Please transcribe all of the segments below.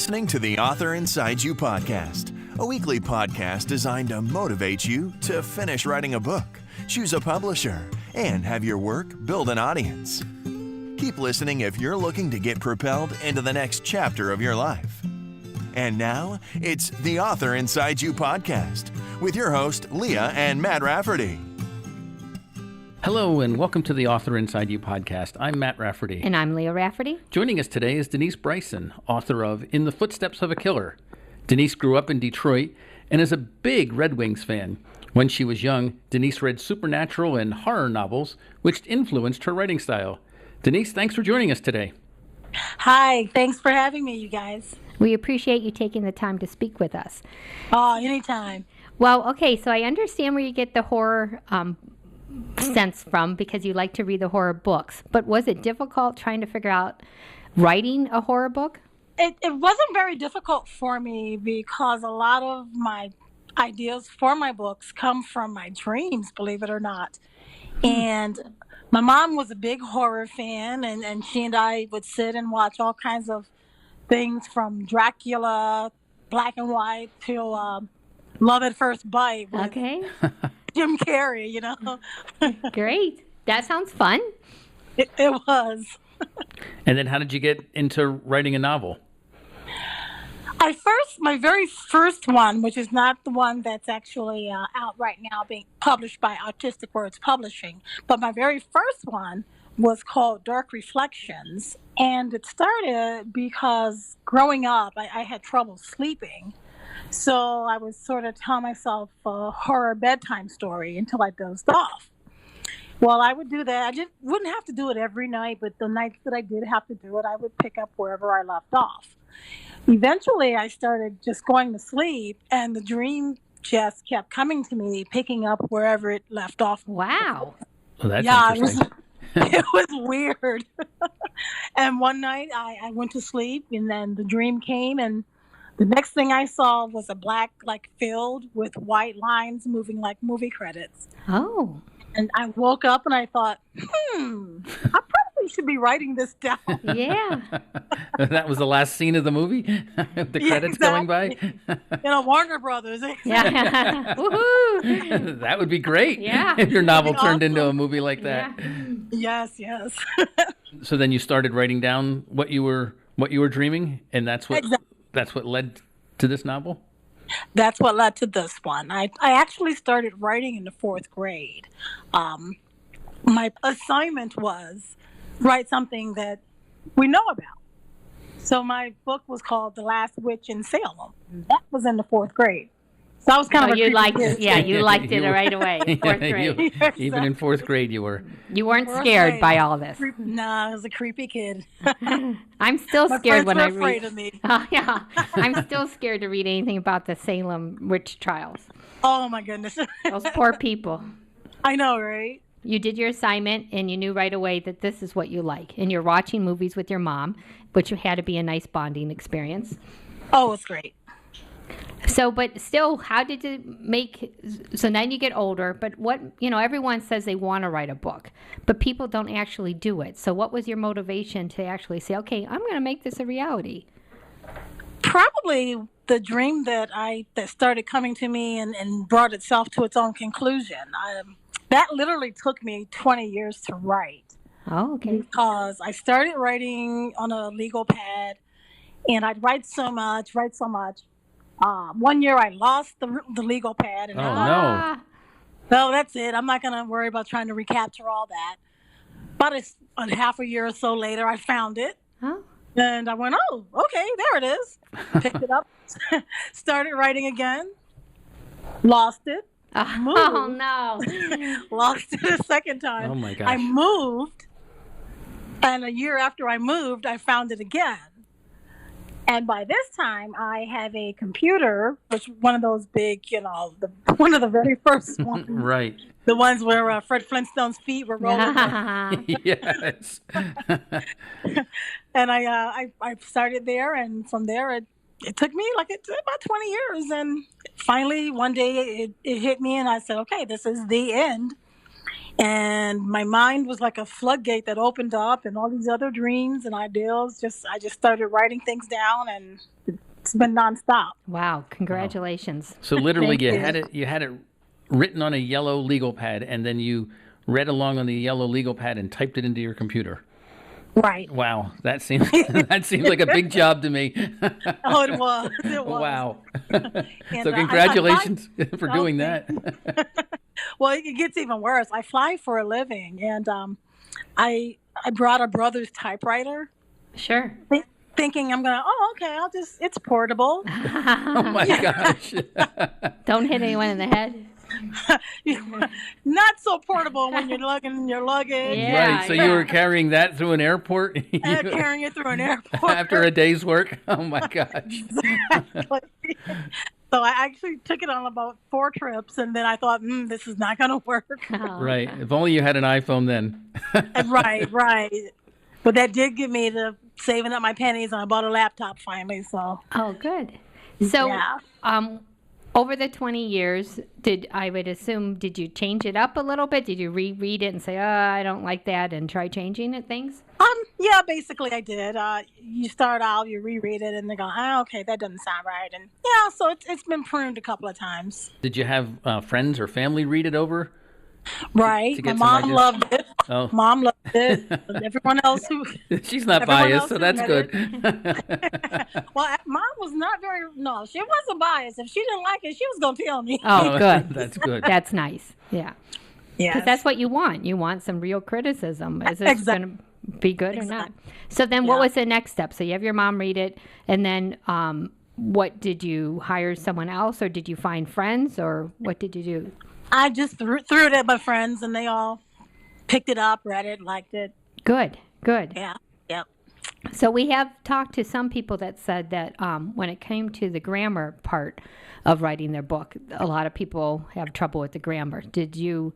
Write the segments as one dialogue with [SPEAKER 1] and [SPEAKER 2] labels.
[SPEAKER 1] listening to the Author Inside You podcast, a weekly podcast designed to motivate you to finish writing a book, choose a publisher, and have your work build an audience. Keep listening if you're looking to get propelled into the next chapter of your life. And now, it's the Author Inside You podcast with your host, Leah and Matt Rafferty.
[SPEAKER 2] Hello and welcome to the Author Inside You podcast. I'm Matt Rafferty.
[SPEAKER 3] And I'm Leah Rafferty.
[SPEAKER 2] Joining us today is Denise Bryson, author of In the Footsteps of a Killer. Denise grew up in Detroit and is a big Red Wings fan. When she was young, Denise read supernatural and horror novels, which influenced her writing style. Denise, thanks for joining us today.
[SPEAKER 4] Hi, thanks for having me, you guys.
[SPEAKER 3] We appreciate you taking the time to speak with us.
[SPEAKER 4] Oh, anytime.
[SPEAKER 3] Well, okay, so I understand where you get the horror sense from because you like to read the horror books. But was it difficult trying to figure out writing a horror book?
[SPEAKER 4] It wasn't very difficult for me because a lot of my ideas for my books come from my dreams, believe it or not. And my mom was a big horror fan, and she and I would sit and watch all kinds of things from Dracula, black and white, till Love at First Bite.
[SPEAKER 3] Okay.
[SPEAKER 4] Jim Carrey, you know.
[SPEAKER 3] Great. That sounds fun.
[SPEAKER 4] It was.
[SPEAKER 2] And then how did you get into writing a novel?
[SPEAKER 4] My very first one, which is not the one that's actually out right now, being published by Artistic Words Publishing, but my very first one was called Dark Reflections. And it started because growing up, I had trouble sleeping. So I would sort of tell myself a horror bedtime story until I dozed off. Well, I would do that. I just wouldn't have to do it every night, but the nights that I did have to do it, I would pick up wherever I left off. Eventually, I started just going to sleep, and the dream just kept coming to me, picking up wherever it left off.
[SPEAKER 3] Wow.
[SPEAKER 2] Well, that's
[SPEAKER 4] interesting.
[SPEAKER 2] interesting.
[SPEAKER 4] It was weird. And one night, I went to sleep, and then the dream came, and the next thing I saw was a black field with white lines moving like movie credits.
[SPEAKER 3] Oh.
[SPEAKER 4] And I woke up and I thought, I probably should be writing this down.
[SPEAKER 3] Yeah.
[SPEAKER 2] That was the last scene of the movie? The credits going by?
[SPEAKER 4] Warner Brothers.
[SPEAKER 3] Yeah. Woohoo.
[SPEAKER 2] That would be great.
[SPEAKER 3] Yeah.
[SPEAKER 2] If your novel turned
[SPEAKER 4] awesome.
[SPEAKER 2] into a movie like that.
[SPEAKER 3] Yeah.
[SPEAKER 4] Yes.
[SPEAKER 2] So then you started writing down what you were dreaming, and that's what led to this novel?
[SPEAKER 4] That's what led to this one. I actually started writing in the 4th grade. My assignment was write something that we know about. So my book was called The Last Witch in Salem. That was in the 4th grade. So I was kind of
[SPEAKER 3] you liked it right away. 4th grade.
[SPEAKER 2] Even in 4th grade you were.
[SPEAKER 3] You weren't scared by all this.
[SPEAKER 4] No, I was a creepy kid.
[SPEAKER 3] I'm still scared when I read.
[SPEAKER 4] My friends were afraid of me.
[SPEAKER 3] Oh, yeah. I'm still scared to read anything about the Salem witch trials.
[SPEAKER 4] Oh, my goodness.
[SPEAKER 3] Those poor people.
[SPEAKER 4] I know, right?
[SPEAKER 3] You did your assignment, and you knew right away that this is what you like. And you're watching movies with your mom, which had to be a nice bonding experience.
[SPEAKER 4] Oh, it's great.
[SPEAKER 3] So, but still, how did you so then you get older, but everyone says they want to write a book, but people don't actually do it. So what was your motivation to actually say, okay, I'm going to make this a reality?
[SPEAKER 4] Probably the dream that started coming to me and brought itself to its own conclusion. That literally took me 20 years to write.
[SPEAKER 3] Oh, okay.
[SPEAKER 4] Because I started writing on a legal pad, and I'd write so much. One year I lost the legal pad. And
[SPEAKER 2] no.
[SPEAKER 4] So that's it. I'm not going to worry about trying to recapture all that. About a half a year or so later, I found it.
[SPEAKER 3] Huh?
[SPEAKER 4] And I went, oh, okay, there it is. Picked it up, started writing again, lost it.
[SPEAKER 3] Oh, no.
[SPEAKER 4] Lost it a second time.
[SPEAKER 2] Oh, my gosh.
[SPEAKER 4] I moved, and a year after I moved, I found it again. And by this time, I have a computer, which one of those big, one of the very first ones.
[SPEAKER 2] Right.
[SPEAKER 4] The ones where Fred Flintstone's feet were rolling.
[SPEAKER 2] Yes.
[SPEAKER 4] And I started there, and from there, it took me about 20 years. And finally, one day, it hit me, and I said, okay, this is the end. And my mind was like a floodgate that opened up, and all these other dreams and ideals. I just started writing things down, and it's been nonstop.
[SPEAKER 3] Wow, congratulations.
[SPEAKER 2] So literally,
[SPEAKER 4] Thank you.
[SPEAKER 2] you had it written on a yellow legal pad, and then you read along on the yellow legal pad and typed it into your computer.
[SPEAKER 4] Right.
[SPEAKER 2] Wow, that seems that seems like a big job to me.
[SPEAKER 4] Oh, it was. It was.
[SPEAKER 2] Wow.
[SPEAKER 4] And,
[SPEAKER 2] So congratulations for doing
[SPEAKER 4] thank
[SPEAKER 2] that.
[SPEAKER 4] Well, it gets even worse. I fly for a living, and I brought a brother's typewriter,
[SPEAKER 3] Sure.
[SPEAKER 4] thinking I'm gonna. Oh, okay. It's portable.
[SPEAKER 2] Oh my gosh.
[SPEAKER 3] Don't hit anyone in the head.
[SPEAKER 4] Not so portable when you're lugging your luggage.
[SPEAKER 3] Yeah.
[SPEAKER 2] Right, so you were carrying that through an airport
[SPEAKER 4] Carrying it through an airport.
[SPEAKER 2] after a day's work? Oh my gosh.
[SPEAKER 4] So I actually took it on about 4 trips, and then I thought, this is not going to work.
[SPEAKER 3] Oh,
[SPEAKER 2] Right. If only you had an iPhone then.
[SPEAKER 4] Right. But that did give me the saving up my pennies, and I bought a laptop finally. So
[SPEAKER 3] Oh, good. So,
[SPEAKER 4] Yeah.
[SPEAKER 3] over the 20 years, I would assume, did you change it up a little bit? Did you reread it and say, I don't like that, and try changing it, things?
[SPEAKER 4] yeah, basically I did. You start out, you reread it, and they go, okay, that doesn't sound right, and yeah, so it's been pruned a couple of times.
[SPEAKER 2] Did you have friends or family read it over?
[SPEAKER 4] Right,
[SPEAKER 2] to
[SPEAKER 4] my
[SPEAKER 2] get some
[SPEAKER 4] mom
[SPEAKER 2] ideas?
[SPEAKER 4] loved it.
[SPEAKER 2] Oh,
[SPEAKER 4] Mom loved it. Everyone else who,
[SPEAKER 2] she's not
[SPEAKER 4] everyone
[SPEAKER 2] biased,
[SPEAKER 4] else
[SPEAKER 2] so
[SPEAKER 4] who
[SPEAKER 2] that's
[SPEAKER 4] read
[SPEAKER 2] good.
[SPEAKER 4] well, Mom was not very. No, she wasn't biased. If she didn't like it, she was gonna tell me.
[SPEAKER 3] Oh, good.
[SPEAKER 2] That's good.
[SPEAKER 3] That's nice. Yeah.
[SPEAKER 4] Yeah,
[SPEAKER 3] Because that's what you want. You want some real criticism. Is this
[SPEAKER 4] Exactly.
[SPEAKER 3] going to be good or not? So then what
[SPEAKER 4] Yeah.
[SPEAKER 3] was the next step? So you have your mom read it, and then what, did you hire someone else, or did you find friends, or what did you do?
[SPEAKER 4] I just threw it at my friends, and they all picked it up, read it, liked it.
[SPEAKER 3] Good, good.
[SPEAKER 4] Yeah, yep.
[SPEAKER 3] So we have talked to some people that said that when it came to the grammar part of writing their book, a lot of people have trouble with the grammar. Did you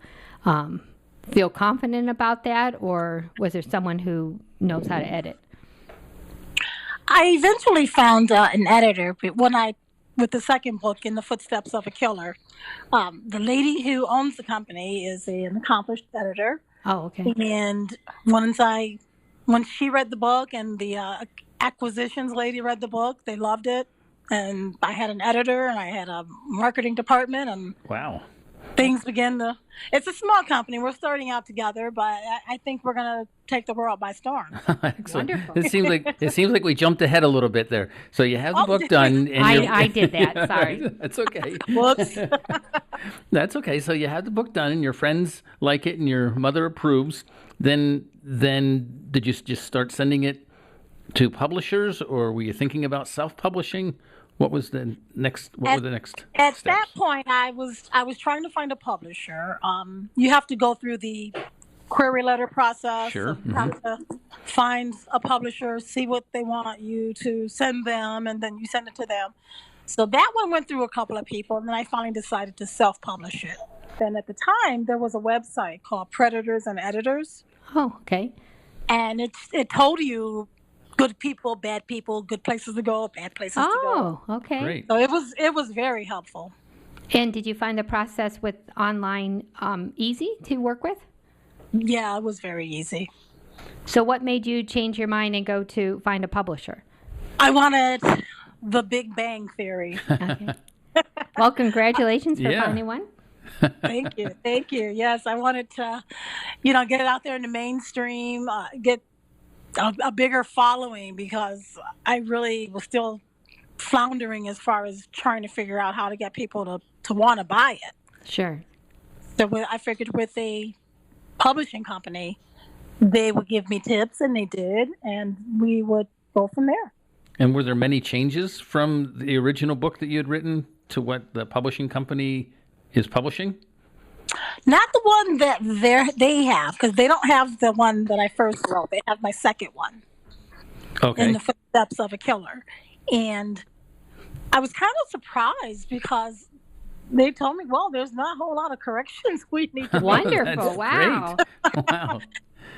[SPEAKER 3] feel confident about that, or was there someone who knows how to edit?
[SPEAKER 4] I eventually found an editor, but with the second book, In the Footsteps of a Killer, the lady who owns the company is an accomplished editor.
[SPEAKER 3] Oh, okay.
[SPEAKER 4] And once she read the book and the acquisitions lady read the book, they loved it. And I had an editor, and I had a marketing department, and
[SPEAKER 2] Wow.
[SPEAKER 4] things began to. It's a small company. We're starting out together, but I think we're going to take the world by storm.
[SPEAKER 2] Excellent.
[SPEAKER 3] Wonderful.
[SPEAKER 2] It seems like we jumped ahead a little bit there. So you have the
[SPEAKER 4] Oh,
[SPEAKER 2] book
[SPEAKER 4] did
[SPEAKER 2] done, and
[SPEAKER 3] I did that. Sorry.
[SPEAKER 2] That's okay.
[SPEAKER 4] Whoops.
[SPEAKER 2] That's okay. So you have the book done, and your friends like it, and your mother approves. Then did you just start sending it to publishers, or were you thinking about self-publishing? What was the next? What were the next
[SPEAKER 4] At
[SPEAKER 2] steps?
[SPEAKER 4] that point, I was trying to find a publisher. You have to go through the query letter process.
[SPEAKER 2] Sure.
[SPEAKER 4] Of how to find a publisher, see what they want you to send them, and then you send it to them. So that one went through a couple of people, and then I finally decided to self-publish it. Then at the time, there was a website called Predators and Editors,
[SPEAKER 3] Oh, okay.
[SPEAKER 4] and it told you good people, bad people, good places to go, bad places to go.
[SPEAKER 3] Oh, okay.
[SPEAKER 2] Great.
[SPEAKER 4] So it was very helpful.
[SPEAKER 3] And did you find the process with online easy to work with?
[SPEAKER 4] Yeah, it was very easy.
[SPEAKER 3] So what made you change your mind and go to find a publisher?
[SPEAKER 4] I wanted the Big Bang Theory.
[SPEAKER 3] Okay. Well, congratulations for
[SPEAKER 2] Yeah.
[SPEAKER 3] finding one.
[SPEAKER 4] Thank you. Thank you. Yes, I wanted to, get it out there in the mainstream, get a bigger following, because I really was still floundering as far as trying to figure out how to get people to want to buy it.
[SPEAKER 3] Sure.
[SPEAKER 4] So I figured with a publishing company, they would give me tips, and they did, and we would go from there.
[SPEAKER 2] And were there many changes from the original book that you had written to what the publishing company is publishing?
[SPEAKER 4] Not the one that they have, because they don't have the one that I first wrote. They have my second one,
[SPEAKER 2] Okay.
[SPEAKER 4] In the Footsteps of a Killer. And I was kind of surprised, because they told me, well, there's not a whole lot of corrections we need to make.
[SPEAKER 3] Wonderful.
[SPEAKER 2] That's
[SPEAKER 3] Wow.
[SPEAKER 2] great. Wow.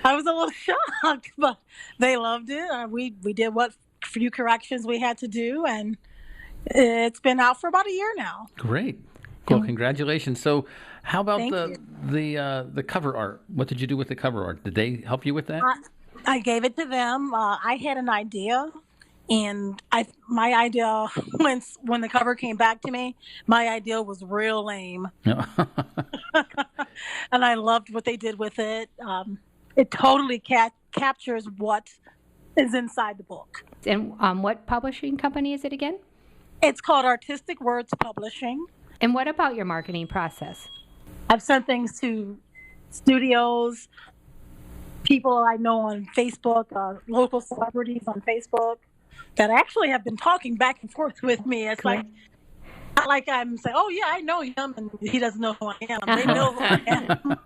[SPEAKER 4] I was a little shocked, but they loved it. We did what few corrections we had to do, and it's been out for about a year now.
[SPEAKER 2] Great. Well, congratulations. So How about
[SPEAKER 4] Thank
[SPEAKER 2] the cover art? What did you do with the cover art? Did they help you with that?
[SPEAKER 4] I gave it to them. I had an idea, and my idea when the cover came back to me, my idea was real lame, and I loved what they did with it. It totally captures what is inside the book.
[SPEAKER 3] And what publishing company is it again?
[SPEAKER 4] It's called Artistic Words Publishing.
[SPEAKER 3] And what about your marketing process?
[SPEAKER 4] I've sent things to studios, people I know on Facebook, local celebrities on Facebook that actually have been talking back and forth with me. It's like, not like I'm saying, oh, yeah, I know him, and he doesn't know who I am. They know who I am.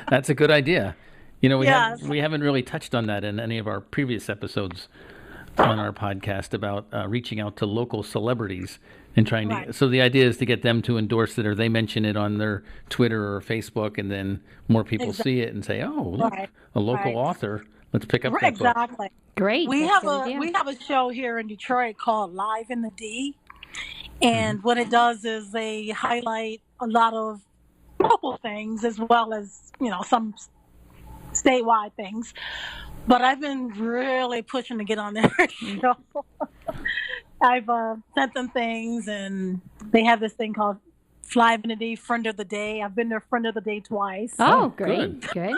[SPEAKER 2] That's a good idea. You know,
[SPEAKER 4] Yes.
[SPEAKER 2] we haven't really touched on that in any of our previous episodes on our podcast about reaching out to local celebrities and trying to.
[SPEAKER 4] Right.
[SPEAKER 2] So the idea is to get them to endorse it, or they mention it on their Twitter or Facebook, and then more people see it and say, "Oh, look,
[SPEAKER 4] Right.
[SPEAKER 2] a local
[SPEAKER 4] Right.
[SPEAKER 2] author. Let's pick up that book."
[SPEAKER 4] Exactly.
[SPEAKER 3] Great.
[SPEAKER 4] We
[SPEAKER 3] That's
[SPEAKER 4] have
[SPEAKER 3] a good idea.
[SPEAKER 4] we have a show here in Detroit called Live in the D, and what it does is they highlight a lot of local things as well as some statewide things. But I've been really pushing to get on their show. I've sent them things, and they have this thing called Live in the D, Friend of the Day. I've been their Friend of the Day twice.
[SPEAKER 3] Oh,
[SPEAKER 2] Oh, good.
[SPEAKER 3] Good.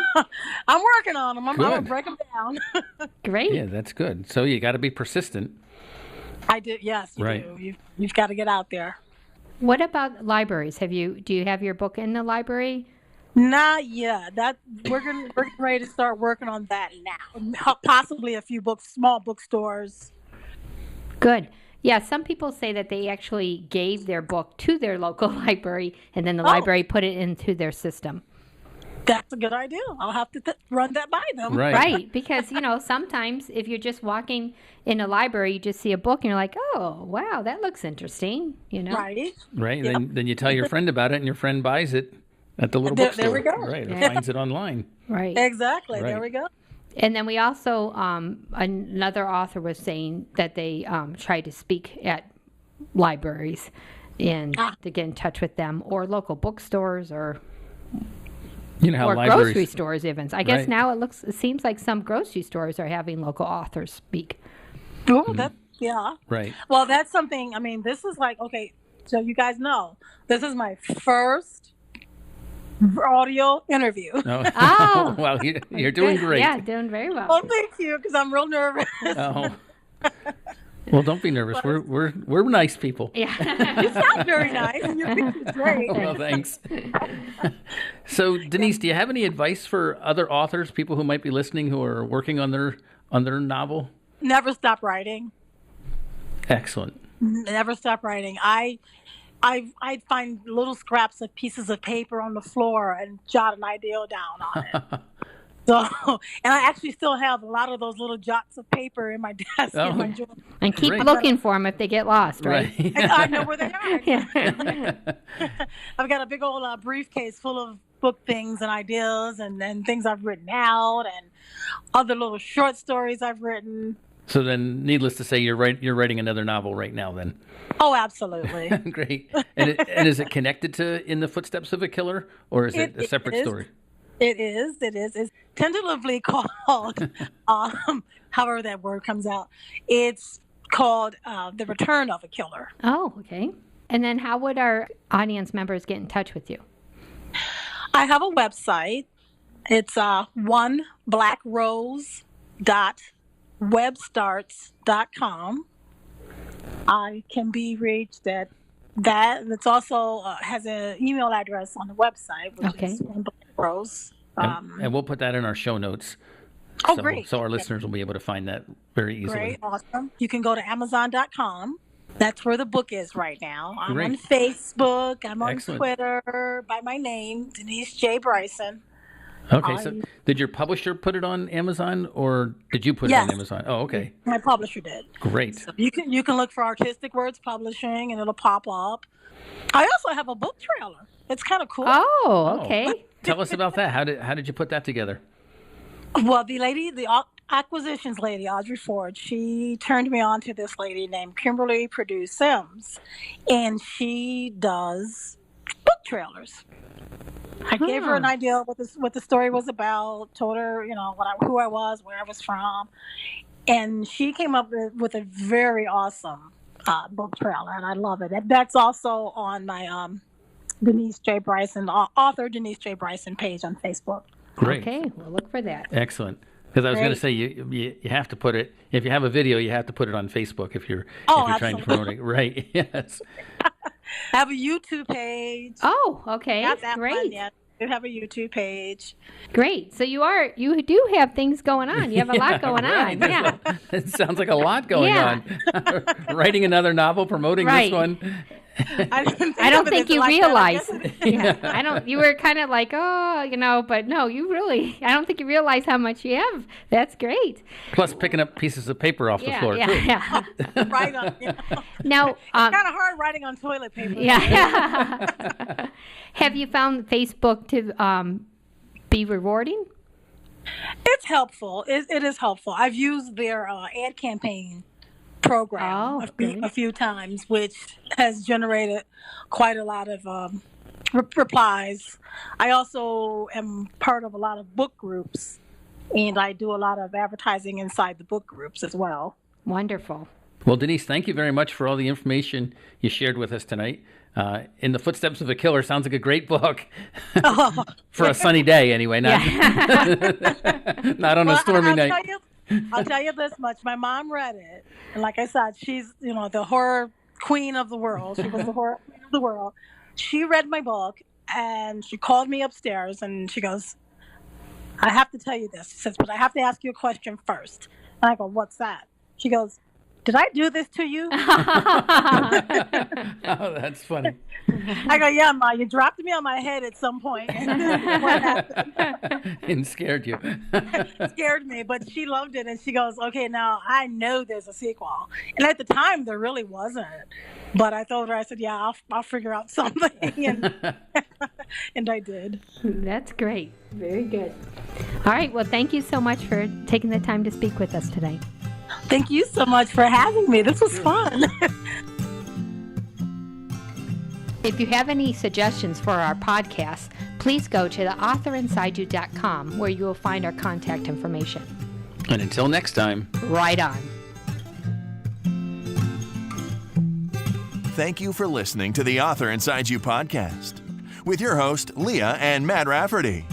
[SPEAKER 4] I'm working on them. I'm going to
[SPEAKER 2] Good.
[SPEAKER 4] break them down.
[SPEAKER 3] Great.
[SPEAKER 2] Yeah, that's good. So you got to be persistent.
[SPEAKER 4] I do. Yes, you
[SPEAKER 2] Right.
[SPEAKER 4] do. You've got to get out there.
[SPEAKER 3] What about libraries? Do you have your book in the library?
[SPEAKER 4] Not yet. We're getting ready to start working on that now. Possibly a few small bookstores.
[SPEAKER 3] Good. Yeah, some people say that they actually gave their book to their local library, and then the library put it into their system.
[SPEAKER 4] That's a good idea. I'll have to run that by them.
[SPEAKER 2] Right.
[SPEAKER 3] Right, because sometimes if you're just walking in a library, you just see a book and you're like, "Oh, wow, that looks interesting."
[SPEAKER 4] Right.
[SPEAKER 2] Right.
[SPEAKER 4] Yep.
[SPEAKER 2] Then you tell your friend about it, and your friend buys it at the little
[SPEAKER 4] There
[SPEAKER 2] bookstore.
[SPEAKER 4] we go.
[SPEAKER 2] Right. Or
[SPEAKER 3] Yeah.
[SPEAKER 2] finds it online.
[SPEAKER 3] Right.
[SPEAKER 4] Exactly.
[SPEAKER 2] Right.
[SPEAKER 4] There we go.
[SPEAKER 3] And then we also, another author was saying that they try to speak at libraries and to get in touch with them, or local bookstores, or
[SPEAKER 2] You know how
[SPEAKER 3] or
[SPEAKER 2] libraries.
[SPEAKER 3] grocery stores even. I guess
[SPEAKER 2] Right.
[SPEAKER 3] now it seems like some grocery stores are having local authors speak.
[SPEAKER 4] Oh, yeah.
[SPEAKER 2] Right.
[SPEAKER 4] Well, that's something. I mean, this is like, okay, so you guys know, this is my first audio interview.
[SPEAKER 2] Oh.
[SPEAKER 3] Oh.
[SPEAKER 2] Well, you're doing
[SPEAKER 3] Good.
[SPEAKER 2] great.
[SPEAKER 3] Yeah, doing very well.
[SPEAKER 4] Oh, thank you, because I'm real nervous.
[SPEAKER 2] Oh. Well, don't be nervous. We're nice people.
[SPEAKER 3] Yeah.
[SPEAKER 4] You sound very nice, and your picture's great.
[SPEAKER 2] Well, thanks. So, Denise, do you have any advice for other authors, people who might be listening who are working on their novel?
[SPEAKER 4] Never stop writing.
[SPEAKER 2] Excellent.
[SPEAKER 4] Never stop writing. I'd find little scraps of pieces of paper on the floor and jot an idea down on it. So, and I actually still have a lot of those little jots of paper in my desk.
[SPEAKER 2] Oh.
[SPEAKER 4] In my drawer.
[SPEAKER 3] And keep
[SPEAKER 2] Great.
[SPEAKER 3] looking for them if they get lost, right?
[SPEAKER 2] Right.
[SPEAKER 4] And I know where they are.
[SPEAKER 3] Yeah.
[SPEAKER 4] I've got a big old briefcase full of book things and ideas and things I've written out and other little short stories I've written.
[SPEAKER 2] So then, needless to say, you're writing another novel right now. Then,
[SPEAKER 4] Oh, absolutely.
[SPEAKER 2] great. And is it connected to In the Footsteps of a Killer, or is it a separate
[SPEAKER 4] is.
[SPEAKER 2] story?
[SPEAKER 4] It is. It's tentatively called, however that word comes out. It's called The Return of a Killer.
[SPEAKER 3] Oh, okay. And then how would our audience members get in touch with you?
[SPEAKER 4] I have a website. It's oneblackRose.webstarts.com. I can be reached at that. And it's also has an email address on the website, which
[SPEAKER 3] Okay.
[SPEAKER 4] is oneblackRose.
[SPEAKER 2] And we'll put that in our show notes.
[SPEAKER 4] Oh,
[SPEAKER 2] so,
[SPEAKER 4] great.
[SPEAKER 2] So our listeners will be able to find that very easily.
[SPEAKER 4] Great, awesome. You can go to Amazon.com. That's where the book is right now. I'm
[SPEAKER 2] Great.
[SPEAKER 4] on Facebook. I'm on
[SPEAKER 2] Excellent.
[SPEAKER 4] Twitter by my name, Denise J. Bryson.
[SPEAKER 2] Okay, so did your publisher put it on Amazon, or did you put it
[SPEAKER 4] Yes.
[SPEAKER 2] on Amazon? Oh, okay.
[SPEAKER 4] My publisher did.
[SPEAKER 2] Great.
[SPEAKER 4] So you can look for Artistic Words Publishing, and it'll pop up. I also have a book trailer. It's kind of cool.
[SPEAKER 3] Oh, okay.
[SPEAKER 2] Tell us about that. How did you put that together?
[SPEAKER 4] Well, the acquisitions lady, Audrey Ford, she turned me on to this lady named Kimberly Purdue Sims, and she does book trailers. I gave her an idea what the story was about, told her, who I was, where I was from, and she came up with a very awesome book trailer, and I love it. That's also on my Denise J. Bryson, author Denise J. Bryson page on Facebook.
[SPEAKER 2] Great.
[SPEAKER 3] Okay, we'll look for that.
[SPEAKER 2] Excellent. Because I was going to say, you have to put it, if you have a video, you have to put it on Facebook if you're trying to promote it. Right, yes.
[SPEAKER 4] I have a YouTube page.
[SPEAKER 3] Oh, okay.
[SPEAKER 4] Not that
[SPEAKER 3] Great.
[SPEAKER 4] one yet. I have a YouTube page.
[SPEAKER 3] Great. So you do have things going on. You have a lot going
[SPEAKER 2] right.
[SPEAKER 3] on. Yeah.
[SPEAKER 2] It sounds like a lot going
[SPEAKER 3] Yeah.
[SPEAKER 2] on. Writing another novel, promoting
[SPEAKER 3] Right.
[SPEAKER 2] this one.
[SPEAKER 4] I
[SPEAKER 3] don't think you realize.
[SPEAKER 4] Yeah.
[SPEAKER 3] You were kind of like, but no, I don't think you realize how much you have. That's great.
[SPEAKER 2] Plus picking up pieces of paper off the floor, too.
[SPEAKER 3] Yeah.
[SPEAKER 4] Right on.
[SPEAKER 3] Now,
[SPEAKER 4] It's kind of hard writing on toilet paper.
[SPEAKER 3] yeah. Have you found Facebook to be rewarding?
[SPEAKER 4] It's helpful. It is helpful. I've used their ad campaign program a few times, which has generated quite a lot of replies. I also am part of a lot of book groups, and I do a lot of advertising inside the book groups as well.
[SPEAKER 3] Wonderful.
[SPEAKER 2] Well, Denise, thank you very much for all the information you shared with us tonight. In the Footsteps of a Killer sounds like a great book. For a sunny day, anyway, not on a stormy night.
[SPEAKER 4] I'll tell you this much. My mom read it. And like I said, she's, the horror queen of the world. She was the horror queen of the world. She read my book and she called me upstairs and she goes, I have to tell you this. She says, but I have to ask you a question first. And I go, what's that? She goes, did I do this to you?
[SPEAKER 2] Oh, that's funny.
[SPEAKER 4] I go, yeah, Ma, you dropped me on my head at some point. What happened?
[SPEAKER 2] And scared you.
[SPEAKER 4] It scared me, but she loved it. And she goes, okay, now I know there's a sequel. And at the time, there really wasn't. But I told her, I said, yeah, I'll figure out something. And, and I did.
[SPEAKER 3] That's great. Very good. All right. Well, thank you so much for taking the time to speak with us today.
[SPEAKER 4] Thank you so much for having me. This was fun.
[SPEAKER 3] If you have any suggestions for our podcast, please go to theauthorInsideYou.com where you will find our contact information.
[SPEAKER 2] And until next time.
[SPEAKER 3] Right on.
[SPEAKER 1] Thank you for listening to the Author Inside You podcast with your host, Leah and Matt Rafferty.